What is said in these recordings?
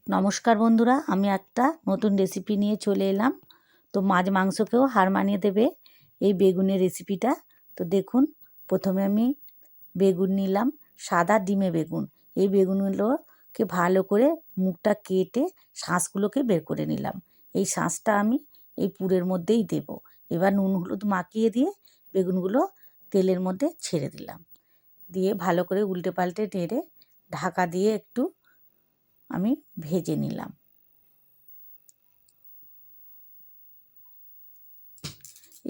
নমস্কার বন্ধুরা, আমি একটা নতুন রেসিপি নিয়ে চলে এলাম। তো মাছ মাংসকেও হার মানিয়ে দেবে এই বেগুনের রেসিপিটা। তো দেখুন, প্রথমে আমি বেগুন নিলাম, সাদা ডিমে বেগুন। এই বেগুনগুলোকে ভালো করে মুখটা কেটে শাঁসগুলোকে বের করে নিলাম। এই শাঁসটা আমি এই পুরের মধ্যেই দেব। এবার নুন হলুদ মাখিয়ে দিয়ে বেগুনগুলো তেলের মধ্যে ছেড়ে দিলাম। দিয়ে ভালো করে উল্টে পাল্টে নেড়ে ঢাকা দিয়ে একটু আমি ভেজে নিলাম।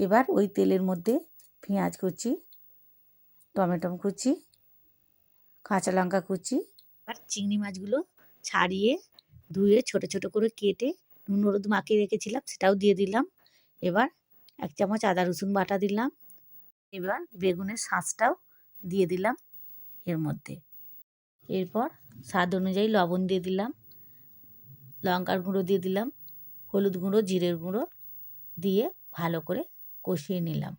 এবার ওই তেলের মধ্যে পেঁয়াজ কুচি, টমেটো কুচি, কাঁচা লঙ্কা কুচি আর চিংড়ি মাছগুলো ছাড়িয়ে ধুয়ে ছোট ছোট করে কেটে নুন হলুদ মাখিয়ে রেখেছিলাম, সেটাও দিয়ে দিলাম। এবার 1 চামচ আদা রসুন বাটা দিলাম। এবার বেগুনের শাঁসটাও দিয়ে দিলাম এর মধ্যে। এরপর স্বাদ অনুযায়ী লবণ দিয়ে দিলাম, লঙ্কার গুঁড়ো দিয়ে দিলাম, হলুদ গুঁড়ো, জিরের গুঁড়ো দিয়ে ভালো করে কষিয়ে নিলাম।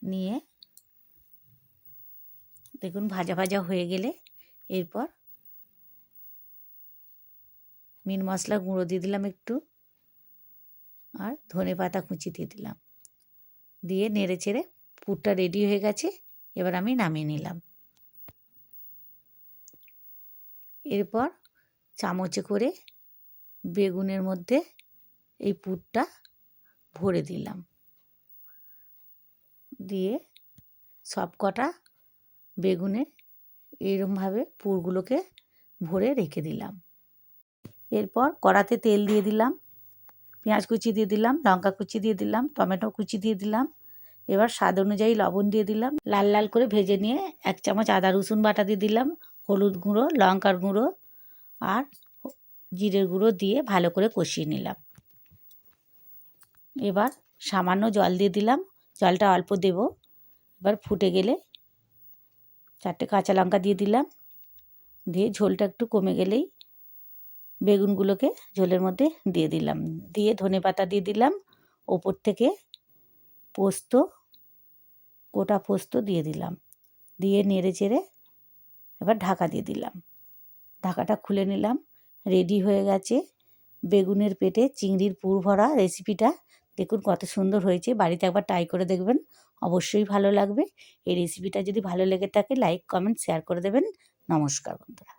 নিয়ে দেখুন ভাজা ভাজা হয়ে গেলে এরপর মিট মশলা গুঁড়ো দিয়ে দিলাম একটু, আর ধনে পাতা কুচি দিয়ে দিলাম। দিয়ে নেড়ে চেড়ে পুরটা রেডি হয়ে গেছে। এবার আমি নামিয়ে নিলাম। এরপর চামচে করে বেগুনের মধ্যে এই পুরটা ভরে দিলাম। দিয়ে সব কটা বেগুনে এরমভাবে পুরগুলোকে ভরে রেখে দিলাম। এরপর কড়াতে তেল দিয়ে দিলাম, পেঁয়াজ কুচি দিয়ে দিলাম, লঙ্কা কুচি দিয়ে দিলাম, টমেটো কুচি দিয়ে দিলাম। এবার স্বাদ অনুযায়ী লবণ দিয়ে দিলাম। লাল লাল করে ভেজে নিয়ে 1 চামচ আদা রসুন বাটা দিয়ে দিলাম, হলুদ গুঁড়ো, লঙ্কার গুঁড়ো আর জিরের গুঁড়ো দিয়ে ভালো করে কষিয়ে নিলাম। এবার সামান্য জল দিয়ে দিলাম, জলটা অল্প দেব। এবার ফুটে গেলে 4টে কাঁচা লঙ্কা দিয়ে দিলাম। দিয়ে ঝোলটা একটু কমে গেলেই বেগুনগুলোকে ঝোলের মধ্যে দিয়ে দিলাম। দিয়ে ধনেপাতা দিয়ে দিলাম। ওপর থেকে পোস্ত, গোটা পোস্ত দিয়ে দিলাম। দিয়ে নেড়ে চেড়ে এবার ঢাকা দিয়ে দিলাম। ঢাকাটা খুলে নিলাম। রেডি হয়ে গেছে বেগুনের পেটে চিংড়ির পুর ভরা রেসিপিটা। দেখুন কত সুন্দর হয়েছে। বাড়িতে একবার ট্রাই করে দেখবেন, অবশ্যই ভালো লাগবে। এই রেসিপিটা যদি ভালো লেগে থাকে লাইক, কমেন্ট, শেয়ার করে দেবেন। নমস্কার বন্ধুরা।